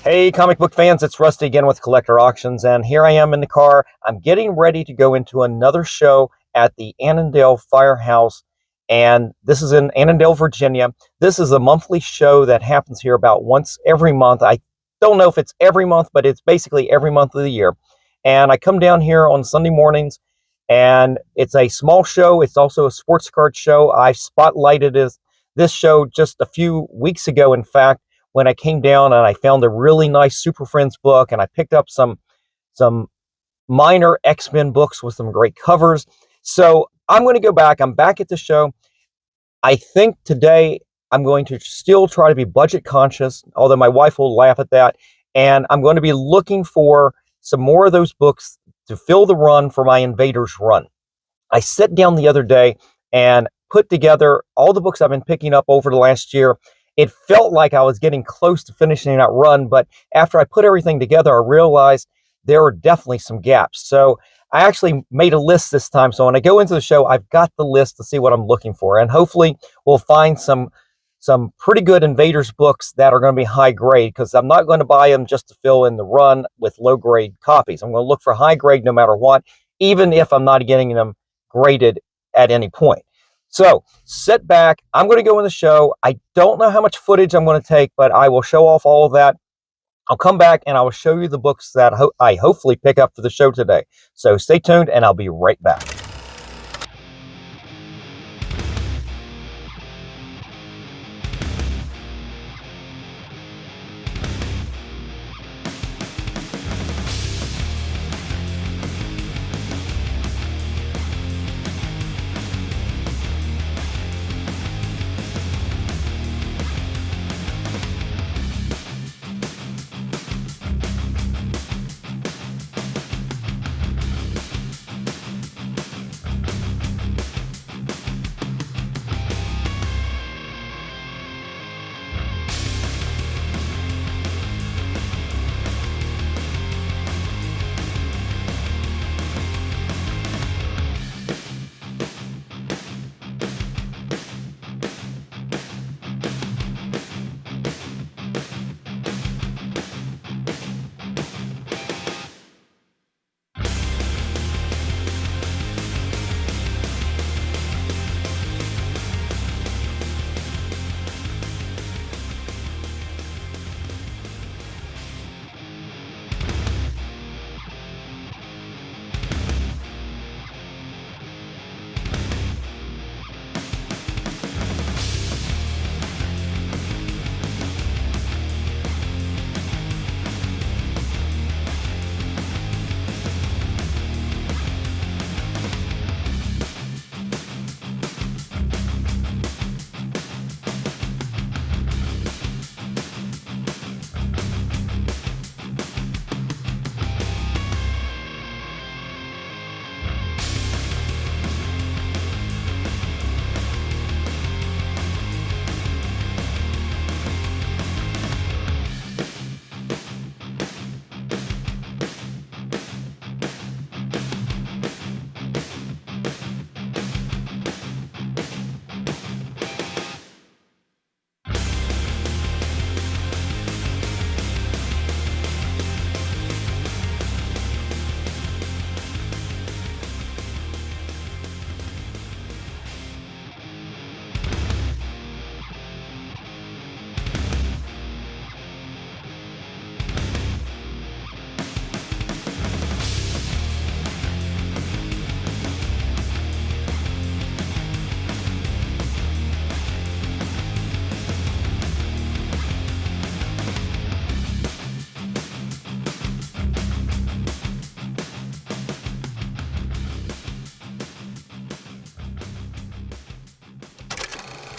Hey, comic book fans, it's Rusty again with Collector Auctions, and here I am in the car. I'm getting ready to go into another show at the Annandale Firehouse, and this is in Annandale, Virginia. This is a monthly show that happens here about once every month. I don't know if it's every month, but it's basically every month of the year. And I come down here on Sunday mornings, and it's a small show. It's also a sports card show. I spotlighted this show just a few weeks ago, in fact, when I came down and I found a really nice Super Friends book, and I picked up some minor X-Men books with some great covers. So I'm going to go back. I'm back at the show. I think today I'm going to still try to be budget conscious, although my wife will laugh at that. And I'm going to be looking for some more of those books to fill the run for my Invaders run. I sat down the other day and put together all the books I've been picking up over the last year. It felt like I was getting close to finishing that run, but after I put everything together, I realized there were definitely some gaps. So I actually made a list this time. So when I go into the show, I've got the list to see what I'm looking for. And hopefully we'll find some pretty good Invaders books that are going to be high grade, because I'm not going to buy them just to fill in the run with low grade copies. I'm going to look for high grade no matter what, even if I'm not getting them graded at any point. So sit back. I'm going to go in the show. I don't know how much footage I'm going to take, but I will show off all of that. I'll come back and I will show you the books that I hopefully pick up for the show today. So stay tuned and I'll be right back.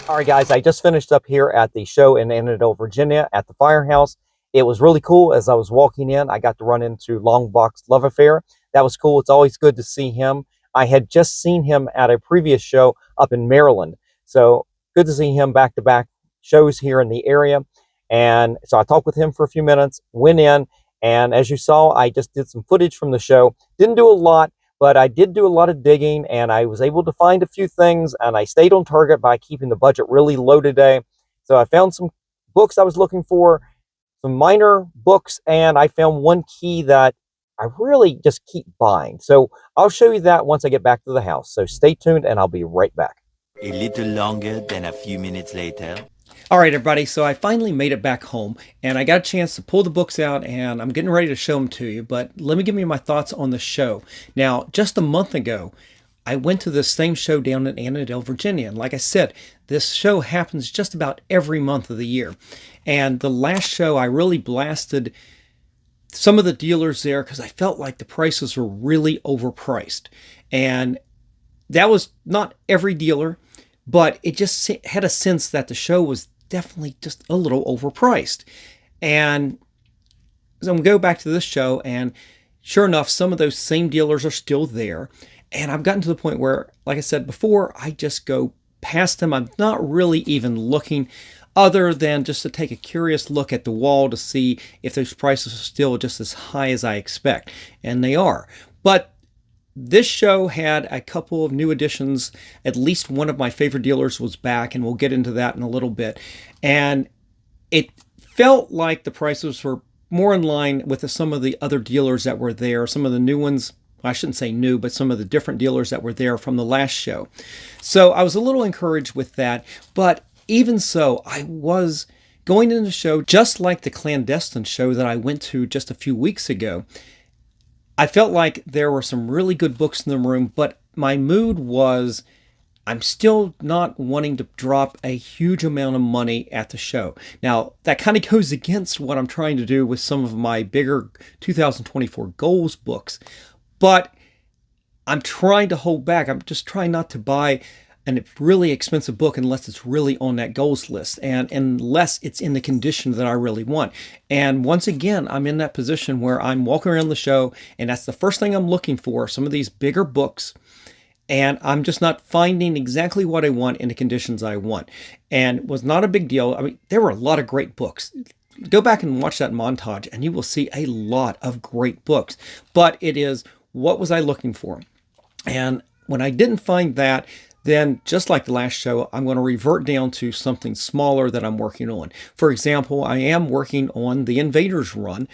All right, guys, I just finished up here at the show in Annandale, Virginia at the Firehouse. It was really cool. As I was walking in, I got to run into Longbox Love Affair. That was cool. It's always good to see him. I had just seen him at a previous show up in Maryland. So good to see him back-to-back shows here in the area. And so I talked with him for a few minutes, went in, and as you saw, I just did some footage from the show. Didn't do a lot, but I did do a lot of digging, and I was able to find a few things, and I stayed on target by keeping the budget really low today. So I found some books I was looking for, some minor books, and I found one key that I really just keep buying. So I'll show you that once I get back to the house. So stay tuned, and I'll be right back. A little longer than a few minutes later. All right, everybody. So I finally made it back home, and I got a chance to pull the books out, and I'm getting ready to show them to you. But let me give you my thoughts on the show. Now, just a month ago, I went to this same show down in Annandale, Virginia. And like I said, this show happens just about every month of the year. And the last show, I really blasted some of the dealers there because I felt like the prices were really overpriced. And that was not every dealer, but it just had a sense that the show was definitely just a little overpriced. And so I'm going to go back to this show, and sure enough, some of those same dealers are still there. And I've gotten to the point where, like I said before, I just go past them. I'm not really even looking, other than just to take a curious look at the wall to see if those prices are still just as high as I expect. And they are. But this show had a couple of new additions. At least one of my favorite dealers was back, and we'll get into that in a little bit. And it felt like the prices were more in line with some of the other dealers that were there. Some of the new ones, I shouldn't say new, but some of the different dealers that were there from the last show. So I was a little encouraged with that. But even so, I was going into the show just like the clandestine show that I went to just a few weeks ago. I felt like there were some really good books in the room, but my mood was, I'm still not wanting to drop a huge amount of money at the show. Now, that kind of goes against what I'm trying to do with some of my bigger 2024 goals books, but I'm trying to hold back. I'm just trying not to buy a really expensive book unless it's really on that goals list, and unless it's in the condition that I really want. And once again, I'm in that position where I'm walking around the show, and that's the first thing I'm looking for, some of these bigger books, and I'm just not finding exactly what I want in the conditions I want. And it was not a big deal. I mean, there were a lot of great books. Go back and watch that montage, and you will see a lot of great books. But it is, what was I looking for? And when I didn't find that, then just like the last show, I'm going to revert down to something smaller that I'm working on. For example, I am working on the Invaders run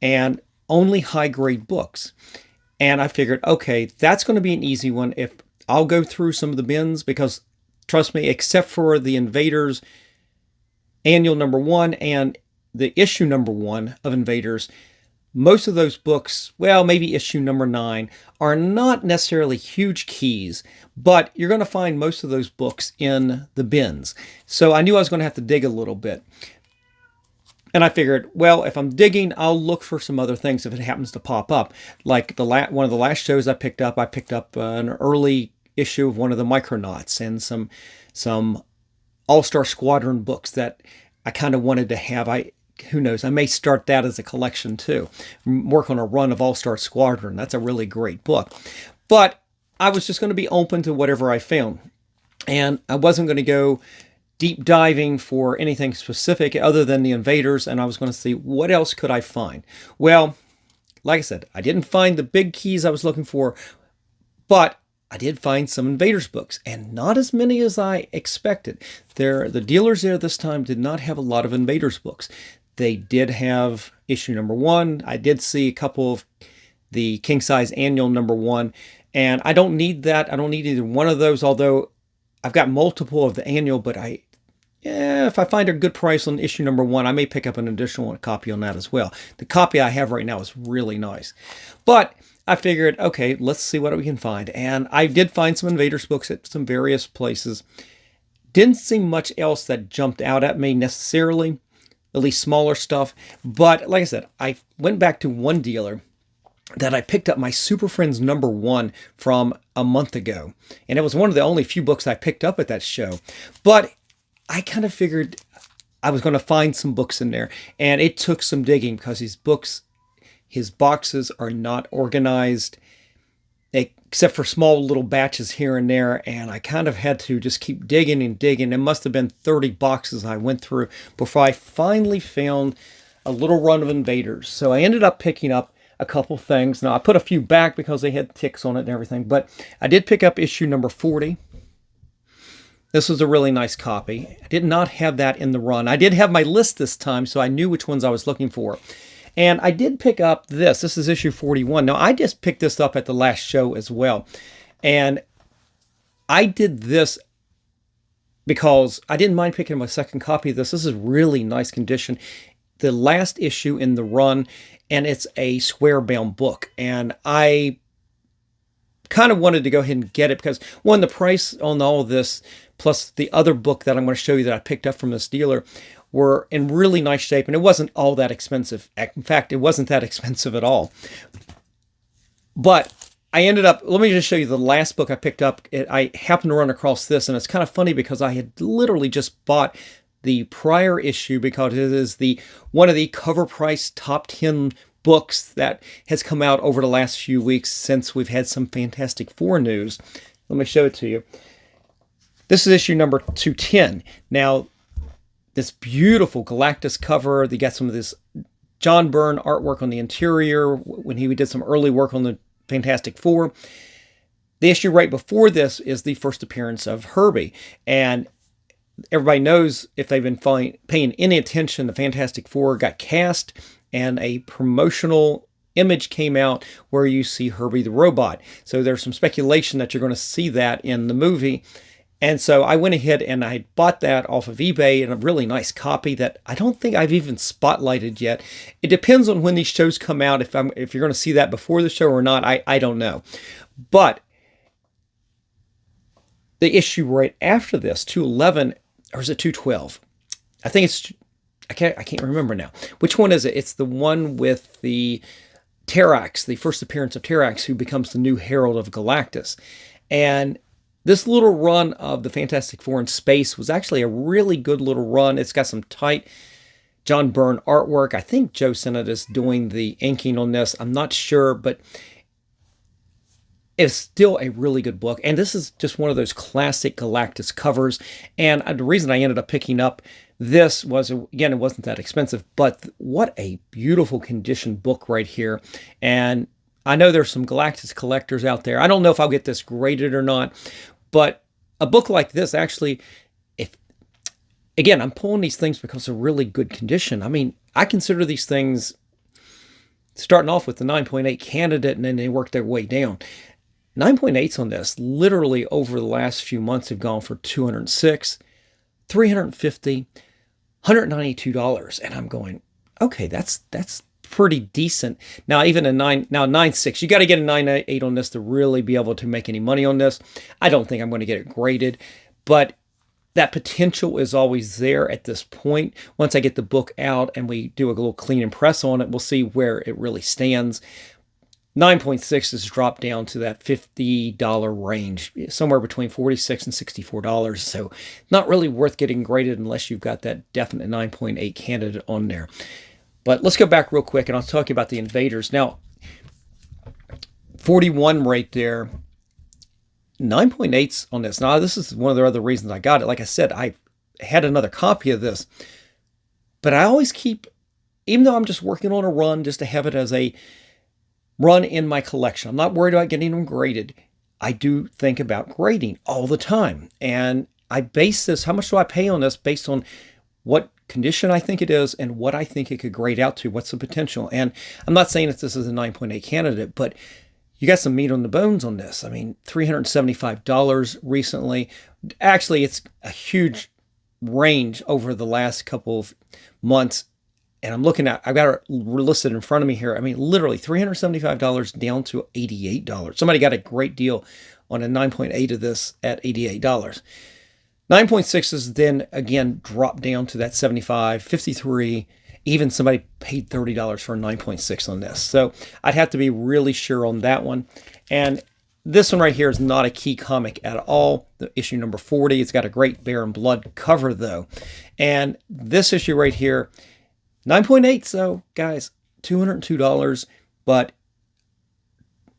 and only high-grade books. And I figured, okay, that's going to be an easy one if I'll go through some of the bins, because trust me, except for the Invaders annual #1 and the issue #1 of Invaders, most of those books, well, maybe issue #9, are not necessarily huge keys, but you're going to find most of those books in the bins. So I knew I was going to have to dig a little bit. And I figured, well, if I'm digging, I'll look for some other things if it happens to pop up. Like one of the last shows I picked up an early issue of one of the Micronauts and some All-Star Squadron books that I kind of wanted to have. Who knows, I may start that as a collection too. Work on a run of All-Star Squadron. That's a really great book. But I was just going to be open to whatever I found. And I wasn't going to go deep diving for anything specific other than the Invaders, and I was going to see what else could I find. Well, like I said, I didn't find the big keys I was looking for, but I did find some Invaders books, and not as many as I expected. The dealers there this time did not have a lot of Invaders books. They did have issue #1. I did see a couple of the king size annual #1, and I don't need that. I don't need either one of those, although I've got multiple of the annual, but if I find a good price on issue #1, I may pick up an additional copy on that as well. The copy I have right now is really nice. But I figured, okay, let's see what we can find. And I did find some Invaders books at some various places. Didn't see much else that jumped out at me necessarily, at least smaller stuff. But like I said, I went back to one dealer that I picked up my Super Friends #1 from a month ago. And it was one of the only few books I picked up at that show. But I kind of figured I was going to find some books in there. And it took some digging because his boxes are not organized, except for small little batches here and there. And I kind of had to just keep digging and digging. It must have been 30 boxes I went through before I finally found a little run of Invaders. So I ended up picking up a couple things. Now, I put a few back because they had ticks on it and everything, but I did pick up issue #40. This was a really nice copy. I did not have that in the run. I did have my list this time, so I knew which ones I was looking for. And I did pick up this. This is issue 41. Now, I just picked this up at the last show as well. And I did this because I didn't mind picking up a second copy of this. This is really nice condition. The last issue in the run, and it's a square-bound book. And I kind of wanted to go ahead and get it because, one, the price on all of this, plus the other book that I'm going to show you that I picked up from this dealer, were in really nice shape, and it wasn't all that expensive. In fact, it wasn't that expensive at all. But I ended up, let me just show you the last book I picked up. I happened to run across this, and it's kind of funny because I had literally just bought the prior issue because it is one of the cover price top 10 books that has come out over the last few weeks since we've had some Fantastic Four news. Let me show it to you. This is issue number 210. Now, this beautiful Galactus cover. They got some of this John Byrne artwork on the interior when he did some early work on the Fantastic Four. The issue right before this is the first appearance of Herbie. And everybody knows, if they've been paying any attention, the Fantastic Four got cast and a promotional image came out where you see Herbie the robot. So there's some speculation that you're going to see that in the movie. And so I went ahead and I bought that off of eBay in a really nice copy that I don't think I've even spotlighted yet. It depends on when these shows come out, if you're going to see that before the show or not, I don't know. But the issue right after this, 211, or is it 212? I think it's, I can't remember now. Which one is it? It's the one with the Terrax, the first appearance of Terrax, who becomes the new Herald of Galactus. And this little run of the Fantastic Four in space was actually a really good little run. It's got some tight John Byrne artwork. I think Joe Sinnott is doing the inking on this. I'm not sure, but it's still a really good book. And this is just one of those classic Galactus covers. And the reason I ended up picking up this was, again, it wasn't that expensive, but what a beautiful condition book right here. And I know there's some Galactus collectors out there. I don't know if I'll get this graded or not, but a book like this, actually, again, I'm pulling these things because they're really good condition. I mean, I consider these things starting off with the 9.8 candidate, and then they work their way down. 9.8s on this, literally over the last few months, have gone for $206, $350, $192, and I'm going, okay, that's pretty decent. Now, even a 9.6, you got to get a 9.8 on this to really be able to make any money on this. I don't think I'm going to get it graded, but that potential is always there at this point. Once I get the book out and we do a little clean and press on it, we'll see where it really stands. 9.6 has dropped down to that $50 range, somewhere between $46 and $64. So not really worth getting graded unless you've got that definite 9.8 candidate on there. But let's go back real quick and I'll talk about the Invaders. Now, 41 right there, 9.8s on this. Now, this is one of the other reasons I got it. Like I said, I had another copy of this, but I always keep, even though I'm just working on a run just to have it as a run in my collection, I'm not worried about getting them graded. I do think about grading all the time. And I base this, how much do I pay on this, based on what condition I think it is and what I think it could grade out to, what's the potential. And I'm not saying that this is a 9.8 candidate, but you got some meat on the bones on this. I mean, $375 recently. Actually, it's a huge range over the last couple of months. And I'm looking at, I've got it listed in front of me here. I mean, literally $375 down to $88. Somebody got a great deal on a 9.8 of this at $88. 9.6s then again dropped down to that $75, $53. Even somebody paid $30 for a 9.6 on this. So I'd have to be really sure on that one. And this one right here is not a key comic at all. The issue number 40. It's got a great Bear and Blood cover though. And this issue right here, 9.8. So guys, $202, but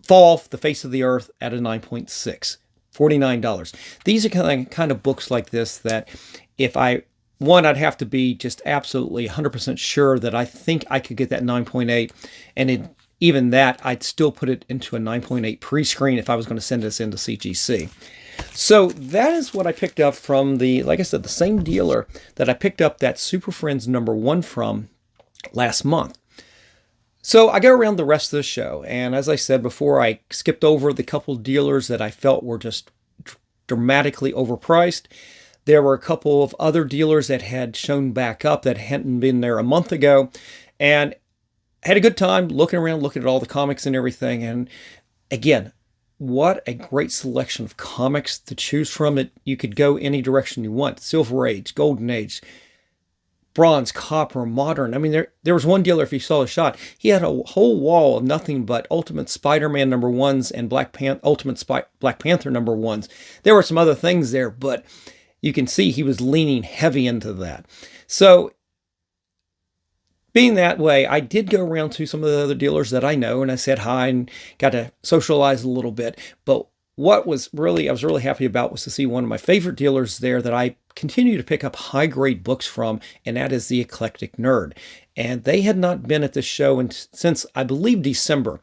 fall off the face of the earth at a 9.6. $49. These are kind of books like this that if I'd have to be just absolutely 100% sure that I think I could get that 9.8. And even that, I'd still put it into a 9.8 pre-screen if I was going to send this into CGC. So that is what I picked up from like I said, the same dealer that I picked up that Super Friends #1 from last month. So I go around the rest of the show, and as I said before, I skipped over the couple dealers that I felt were just dramatically overpriced. There were a couple of other dealers that had shown back up that hadn't been there a month ago, and had a good time looking around, looking at all the comics and everything. And again, what a great selection of comics to choose from. It you could go any direction you want. Silver Age, Golden Age, Bronze, Copper, Modern. I mean, there was one dealer, if you saw the shot, he had a whole wall of nothing but Ultimate Spider-Man #1s and Black Panther #1s. There were some other things there, but you can see he was leaning heavy into that. So being that way, I did go around to some of the other dealers that I know, and I said hi and got to socialize a little bit. But what I was really happy about was to see one of my favorite dealers there that I continue to pick up high-grade books from, and that is the Eclectic Nerd. And they had not been at this show since, I believe, December.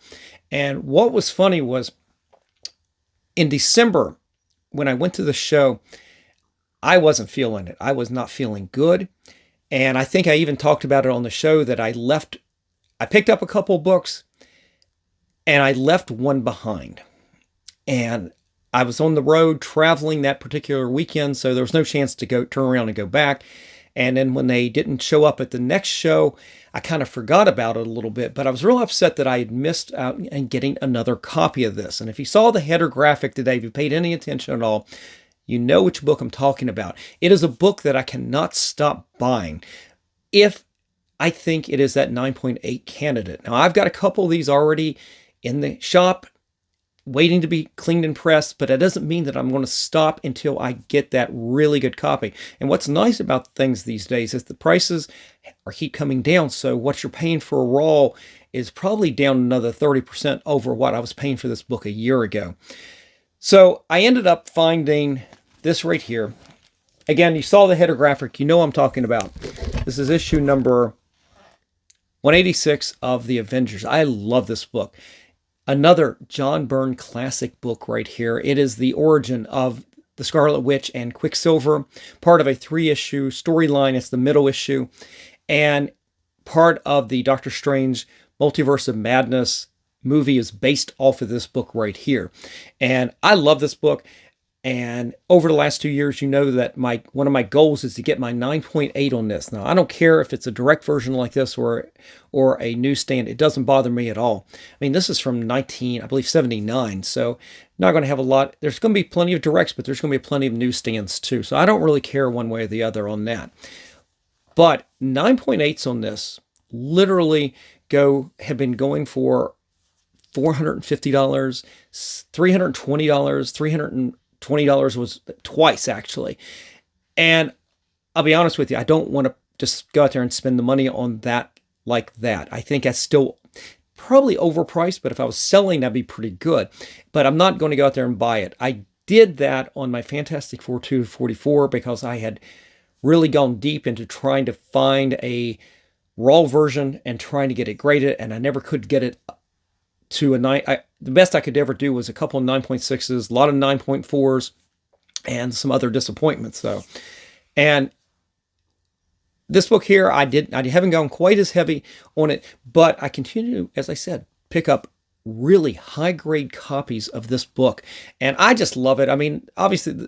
And what was funny was, in December, when I went to the show, I wasn't feeling it. I was not feeling good. And I think I even talked about it on the show that I picked up a couple books, and I left one behind. And I was on the road traveling that particular weekend, so there was no chance to turn around and go back. And then when they didn't show up at the next show, I kind of forgot about it a little bit, but I was real upset that I had missed out on getting another copy of this. And if you saw the header graphic today, if you paid any attention at all, you know which book I'm talking about. It is a book that I cannot stop buying if I think it is that 9.8 candidate. Now, I've got a couple of these already in the shop waiting to be cleaned and pressed, but that doesn't mean that I'm going to stop until I get that really good copy. And what's nice about things these days is the prices keep coming down, so what you're paying for a raw is probably down another 30% over what I was paying for this book a year ago. So I ended up finding this right here. Again, you saw the header graphic. You know what I'm talking about. This is issue number 186 of The Avengers. I love this book. Another John Byrne classic book right here. It is the origin of the Scarlet Witch and Quicksilver, part of a 3-issue storyline. It's the middle issue, and part of the Doctor Strange Multiverse of Madness movie is based off of this book right here. And I love this book. And over the last 2 years, you know that one of my goals is to get my 9.8 on this. Now, I don't care if it's a direct version like this or a newsstand. It doesn't bother me at all. I mean, this is from 79. So not going to have a lot. There's going to be plenty of directs, but there's going to be plenty of newsstands too. So I don't really care one way or the other on that. But 9.8s on this literally have been going for $450, $320, $320 was twice, actually. And I'll be honest with you, I don't want to just go out there and spend the money on that like that. I think that's still probably overpriced, but if I was selling, that'd be pretty good. But I'm not going to go out there and buy it. I did that on my Fantastic Four 244 because I had really gone deep into trying to find a raw version and trying to get it graded, and I never could get it to a 9. The best I could ever do was a couple of 9.6s, a lot of 9.4s, and some other disappointments though. And this book here, I haven't gone quite as heavy on it, but I continue, as I said, pick up really high grade copies of this book, and I just love it. I mean, obviously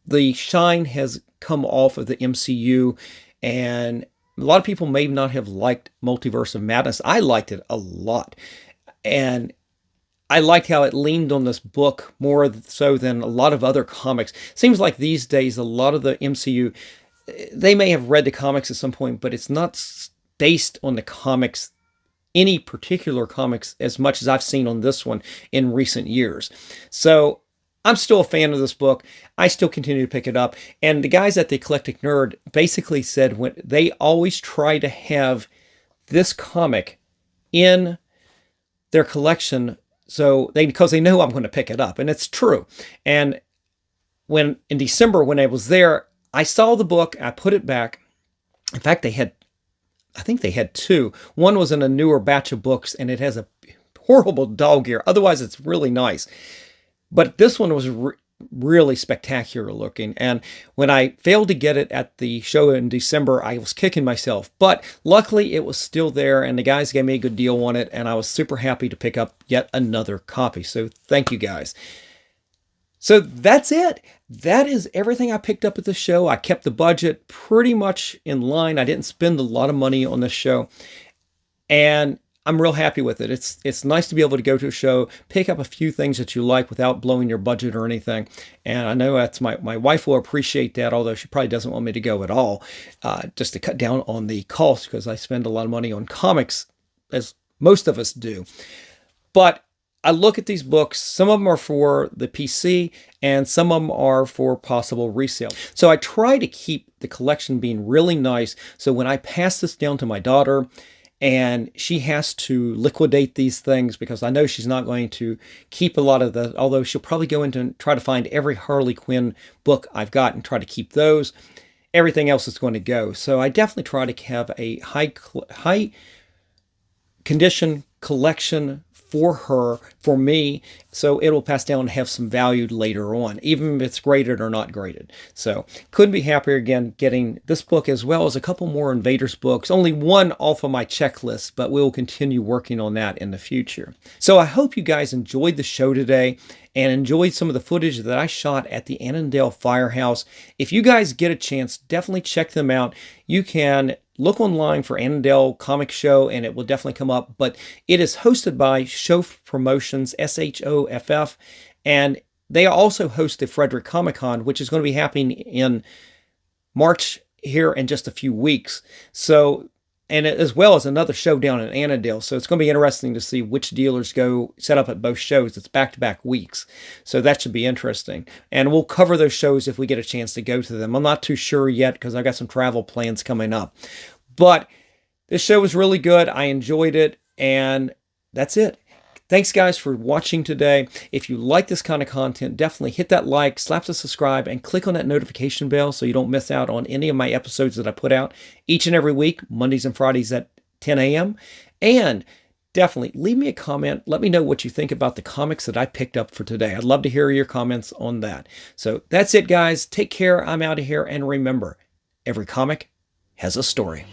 the shine has come off of the MCU, and a lot of people may not have liked Multiverse of Madness. I liked it a lot. And I liked how it leaned on this book more so than a lot of other comics. Seems like these days, a lot of the MCU, they may have read the comics at some point, but it's not based on the comics, any particular comics, as much as I've seen on this one in recent years. So I'm still a fan of this book. I still continue to pick it up. And the guys at the Eclectic Nerd basically said when they always try to have this comic in their collection, because they know I'm going to pick it up, and it's true. And in December when I was there, I saw the book, I put it back. In fact, I think they had 2. One was in a newer batch of books, and it has a horrible dog ear. Otherwise, it's really nice. But this one was really spectacular looking. And when I failed to get it at the show in December, I was kicking myself. But luckily, it was still there, and the guys gave me a good deal on it, and I was super happy to pick up yet another copy. So thank you guys. So that's it. That is everything I picked up at the show. I kept the budget pretty much in line. I didn't spend a lot of money on this show, and I'm real happy with it. It's nice to be able to go to a show, pick up a few things that you like without blowing your budget or anything. And I know that's my wife will appreciate that, although she probably doesn't want me to go at all, just to cut down on the cost, because I spend a lot of money on comics, as most of us do. But I look at these books, some of them are for the PC and some of them are for possible resale. So I try to keep the collection being really nice. So when I pass this down to my daughter and she has to liquidate these things, because I know she's not going to keep a lot of the, although she'll probably go into and try to find every Harley Quinn book I've got and try to keep those. Everything else is going to go. So I definitely try to have a high condition collection for her, for me, so it'll pass down and have some value later on, even if it's graded or not graded. So couldn't be happier again getting this book, as well as a couple more Invaders books. Only one off of my checklist, but we'll continue working on that in the future. So I hope you guys enjoyed the show today and enjoyed some of the footage that I shot at the Annandale Firehouse. If you guys get a chance, definitely check them out. You can look online for Annandale Comic Show and it will definitely come up, but it is hosted by Shoff Promotions, SHOFF, and they also host the Frederick Comic Con, which is going to be happening in March here in just a few weeks. So, and as well as another show down in Annandale. So it's going to be interesting to see which dealers go set up at both shows. It's back-to-back weeks. So that should be interesting. And we'll cover those shows if we get a chance to go to them. I'm not too sure yet because I got some travel plans coming up. But this show was really good. I enjoyed it. And that's it. Thanks, guys, for watching today. If you like this kind of content, definitely hit that like, slap the subscribe, and click on that notification bell so you don't miss out on any of my episodes that I put out each and every week, Mondays and Fridays at 10 a.m. And definitely leave me a comment. Let me know what you think about the comics that I picked up for today. I'd love to hear your comments on that. So that's it, guys. Take care. I'm out of here. And remember, every comic has a story.